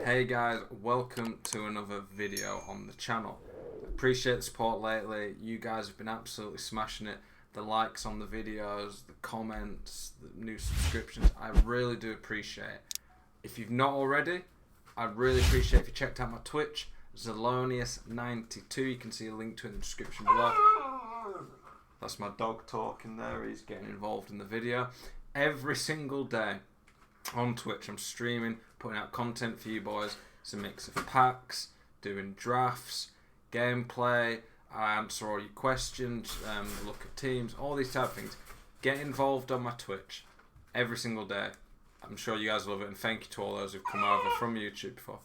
Hey guys, welcome to another video on the channel. Appreciate the support lately. You guys have been absolutely smashing it. The likes on the videos, the comments, the new subscriptions, I really do appreciate it. If you've not already, I'd really appreciate if you checked out my Twitch, Zelonius92. You can see a link to it in the description below. That's my dog talking there, he's getting involved in the video. Every single day on Twitch I'm streaming, putting out content for you boys. It's a mix of packs, doing drafts, gameplay, I answer all your questions, look at teams, all these type of things. Get involved on my Twitch every single day. I'm sure you guys love it, and thank you to all those who've come over from YouTube before.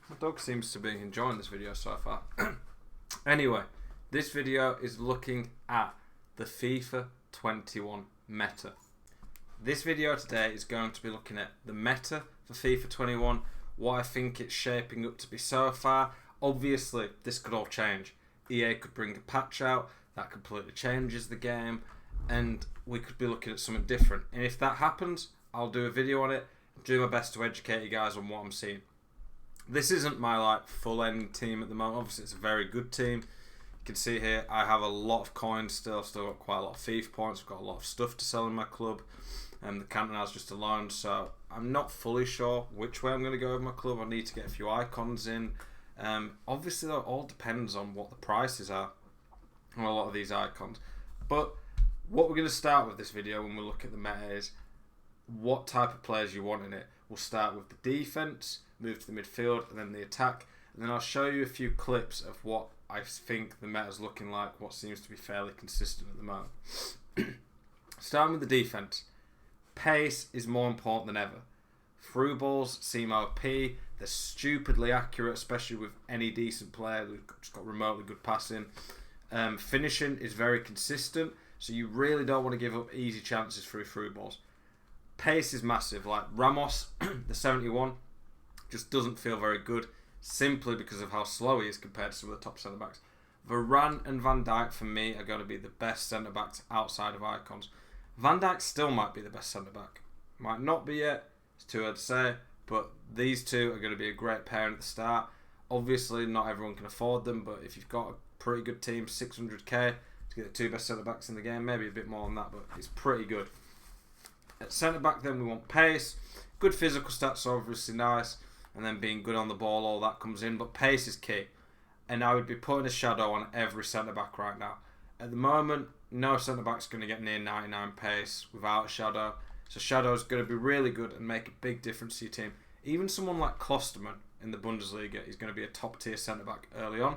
My dog seems to be enjoying this video so far. Anyway, this video is looking at the FIFA 21 meta. This video today is going to be looking at the meta for FIFA 21, what I think it's shaping up to be so far. Obviously, this could all change. EA could bring a patch out that completely changes the game, and we could be looking at something different. And if that happens, I'll do a video on it, do my best to educate you guys on what I'm seeing. This isn't my full end team at the moment. Obviously, it's a very good team. You can see here I have a lot of coins still got quite a lot of FIFA points. I've got a lot of stuff to sell in my club. The Cantona's just a loan, so I'm not fully sure which way I'm going to go with my club. I need to get a few icons in. Obviously, though, it all depends on what the prices are on a lot of these icons. But what we're going to start with this video when we look at the meta is what type of players you want in it. We'll start with the defense, move to the midfield, and then the attack. And then I'll show you a few clips of what I think the meta's looking like, what seems to be fairly consistent at the moment. Starting with the defense. Pace is more important than ever. Through balls seem OP. They're stupidly accurate, especially with any decent player who's just got remotely good passing. Finishing is very consistent, so you really don't want to give up easy chances through balls. Pace is massive. Like Ramos, the 71, just doesn't feel very good simply because of how slow he is compared to some of the top centre-backs. Varane and Van Dijk, for me, are going to be the best centre-backs outside of icons. Van Dijk still might be the best centre-back. Might not be yet, it's too early to say, but these two are going to be a great pairing at the start. Obviously, not everyone can afford them, but if you've got a pretty good team, 600k to get the two best centre-backs in the game, maybe a bit more than that, but it's pretty good. At centre-back then we want pace, good physical stats are obviously nice, and then being good on the ball, all that comes in, but pace is key. And I would be putting a shadow on every centre-back right now. At the moment, no centre-back's going to get near 99 pace without a shadow. So shadow is going to be really good and make a big difference to your team. Even someone like Klosterman in the Bundesliga is going to be a top-tier centre-back early on.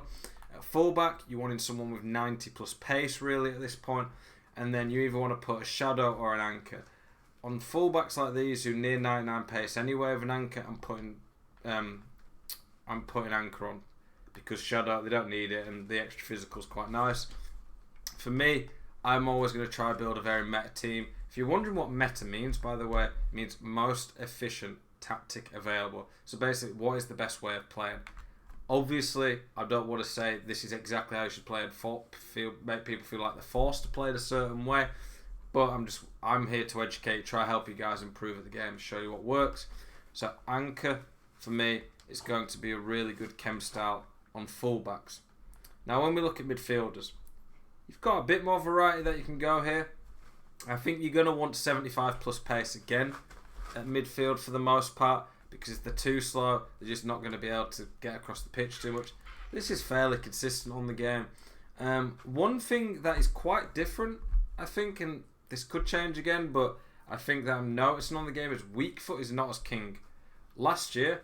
At full-back, you're wanting someone with 90-plus pace really at this point. And then you either want to put a shadow or an anchor. On full-backs like these who near 99 pace anyway with an anchor, I'm putting anchor on. Because shadow, they don't need it, and the extra physical is quite nice. For me, I'm always going to try to build a very meta team. If you're wondering what meta means, by the way, it means most efficient tactic available. So basically, what is the best way of playing? Obviously, I don't want to say this is exactly how you should play and make people feel like they're forced to play it a certain way. But I'm here to educate, try to help you guys improve at the game, show you what works. So anchor, for me, is going to be a really good chem style on fullbacks. Now, when we look at midfielders, you've got a bit more variety that you can go here. I think you're going to want 75 plus pace again at midfield for the most part, because if they're too slow, they're just not going to be able to get across the pitch too much. This is fairly consistent on the game. One thing that is quite different, I think, and this could change again, but I think that I'm noticing on the game is weak foot is not as king. Last year,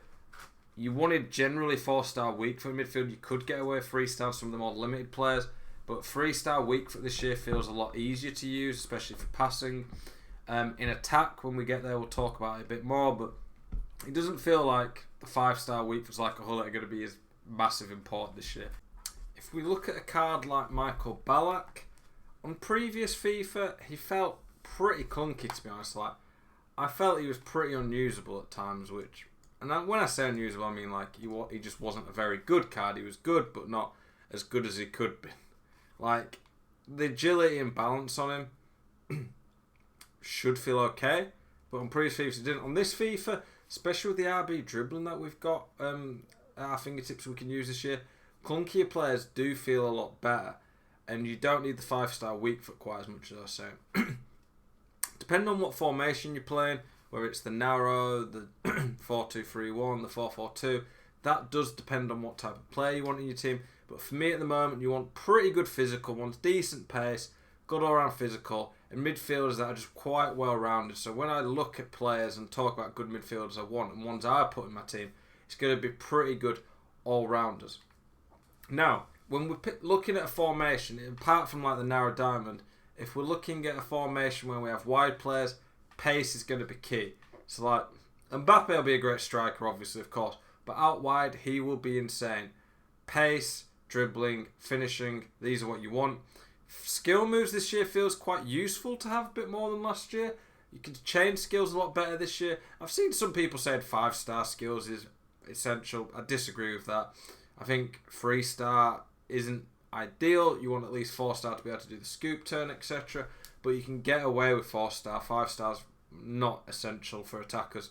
you wanted generally 4-star weak foot midfield. You could get away with 3-star on some of the more limited players. But 3-star weak foot this year feels a lot easier to use, especially for passing. In attack, when we get there, we'll talk about it a bit more. But it doesn't feel like the 5-star weak foot's like a whole lot are going to be as massive important this year. If we look at a card like Michael Ballack, on previous FIFA, he felt pretty clunky, to be honest. I felt he was pretty unusable at times, and when I say unusable, I mean he just wasn't a very good card. He was good, but not as good as he could be. The agility and balance on him should feel okay, but on previous FIFA it didn't. On this FIFA, especially with the RB dribbling that we've got at our fingertips we can use this year. Clunkier players do feel a lot better, and you don't need the 5-star weak foot quite as much as I was saying. Depending on what formation you're playing, whether it's the narrow, the 4-2-3-1, the 4-4-2, that does depend on what type of player you want in your team. But for me at the moment, you want pretty good physical ones, decent pace, good all-round physical, and midfielders that are just quite well-rounded. So when I look at players and talk about good midfielders I want and ones I put in my team, it's going to be pretty good all-rounders. Now, when we're looking at a formation, apart from like the narrow diamond, if we're looking at a formation where we have wide players, pace is going to be key. So like, Mbappe will be a great striker, obviously, of course, but out wide, he will be insane. Pace, dribbling, finishing, these are what you want. Skill moves this year feels quite useful to have a bit more than last year. You can chain skills a lot better this year. I've seen some people saying 5-star skills is essential. I disagree with that. I think 3-star isn't ideal. You want at least 4-star to be able to do the scoop turn, etc. But you can get away with 4-star. 5-star's not essential for attackers.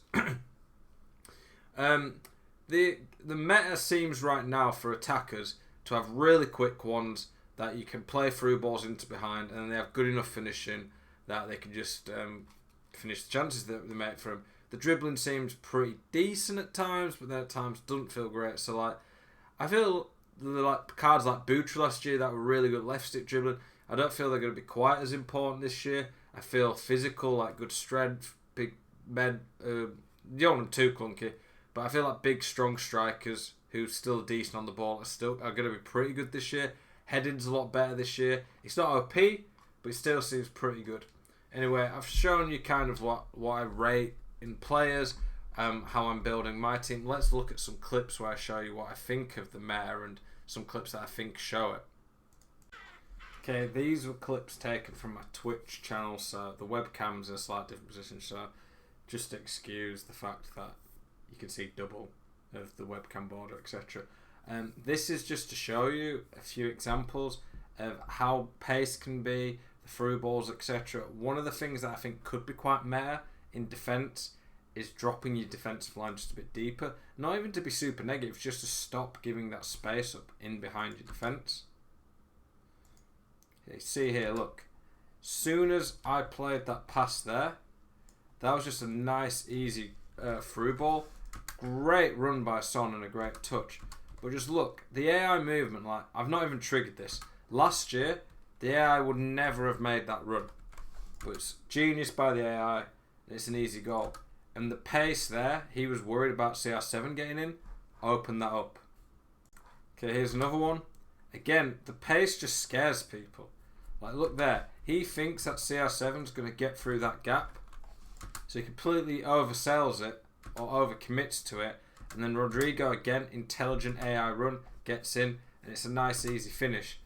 The meta seems right now for attackers to have really quick ones that you can play through balls into behind, and they have good enough finishing that they can just finish the chances that they make for them. The dribbling seems pretty decent at times, but then at times doesn't feel great. So like, I feel like cards like Butra last year that were really good left stick dribbling, I don't feel they're going to be quite as important this year. I feel physical, like good strength, big men. You don't want them too clunky, but I feel like big, strong strikers who's still decent on the ball are going to be pretty good this year. Heading's a lot better this year. It's not OP, but it still seems pretty good. Anyway, I've shown you kind of what I rate in players, how I'm building my team. Let's look at some clips where I show you what I think of the meta and some clips that I think show it. Okay, these were clips taken from my Twitch channel, so the webcam's in a slightly different position, so just excuse the fact that you can see double of the webcam border, etc. This is just to show you a few examples of how pace can be, the through balls, etc. One of the things that I think could be quite meta in defence is dropping your defensive line just a bit deeper. Not even to be super negative, just to stop giving that space up in behind your defence. Okay, see here, look. Soon as I played that pass there, that was just a nice, easy through ball. Great run by Son and a great touch. But just look, the AI movement, like, I've not even triggered this. Last year, the AI would never have made that run. But it's genius by the AI, and it's an easy goal. And the pace there, he was worried about CR7 getting in, opened that up. Okay, here's another one. Again, the pace just scares people. Like, look there. He thinks that CR7's going to get through that gap. So he completely oversells it, or overcommits to it. And then Rodrigo, again, intelligent AI run, gets in, and it's a nice, easy finish.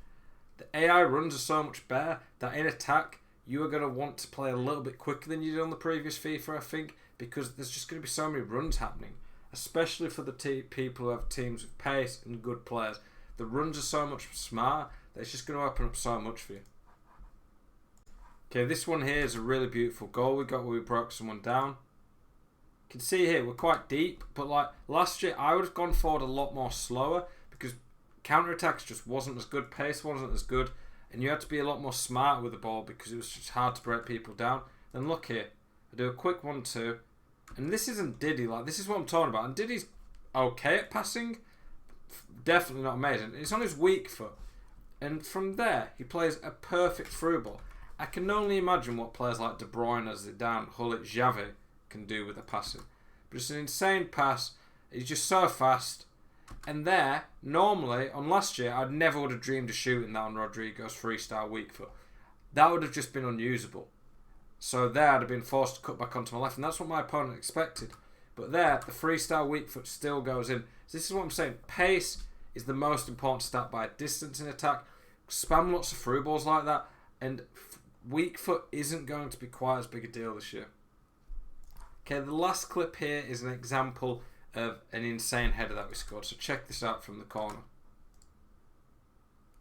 The AI runs are so much better that in attack, you are going to want to play a little bit quicker than you did on the previous FIFA, I think, because there's just going to be so many runs happening, especially for the people who have teams with pace and good players. The runs are so much smarter that it's just going to open up so much for you. Okay, this one here is a really beautiful goal we got where we broke someone down. You can see here we're quite deep, but like last year I would have gone forward a lot more slower because counter-attacks just wasn't as good, pace wasn't as good, and you had to be a lot more smart with the ball because it was just hard to break people down. Then look here, I do a quick 1-2, and this isn't Diddy, like this is what I'm talking about, and Diddy's okay at passing, definitely not amazing. It's on his weak foot, and from there he plays a perfect through ball. I can only imagine what players like De Bruyne, Zidane, Hullet, Xavi can do with the passing. But it's an insane pass. He's just so fast. And there, normally, on last year, I'd never would have dreamed of shooting that on Rodrigo's 3-star weak foot. That would have just been unusable. So there, I'd have been forced to cut back onto my left, and that's what my opponent expected. But there, the 3-star weak foot still goes in. So this is what I'm saying. Pace is the most important stat by a distance in attack. Spam lots of through balls like that, and weak foot isn't going to be quite as big a deal this year. Okay, the last clip here is an example of an insane header that we scored. So check this out from the corner.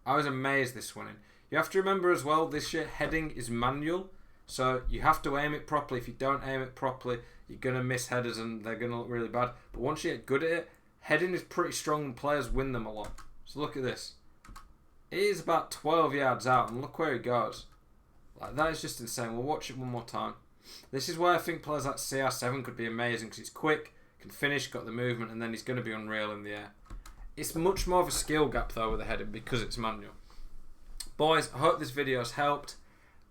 I was amazed this went in. You have to remember as well, this year heading is manual. So you have to aim it properly. If you don't aim it properly, you're going to miss headers and they're going to look really bad. But once you get good at it, heading is pretty strong and players win them a lot. So look at this. It is about 12 yards out and look where he goes. Like, that is just insane. We'll watch it one more time. This is why I think players like CR7 could be amazing, because he's quick, can finish, got the movement, and then he's going to be unreal in the air. It's much more of a skill gap though with the heading because it's manual. Boys, I hope this video has helped.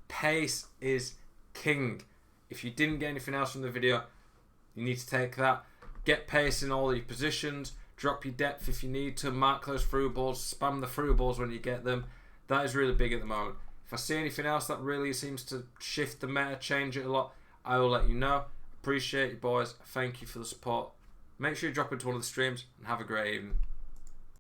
Pace is king. If you didn't get anything else from the video, you need to take that. Get pace in all your positions. Drop your depth if you need to. Mark those through balls. Spam the through balls when you get them. That is really big at the moment. If I see anything else that really seems to shift the meta, change it a lot, I will let you know. Appreciate you, boys. Thank you for the support. Make sure you drop into one of the streams and have a great evening.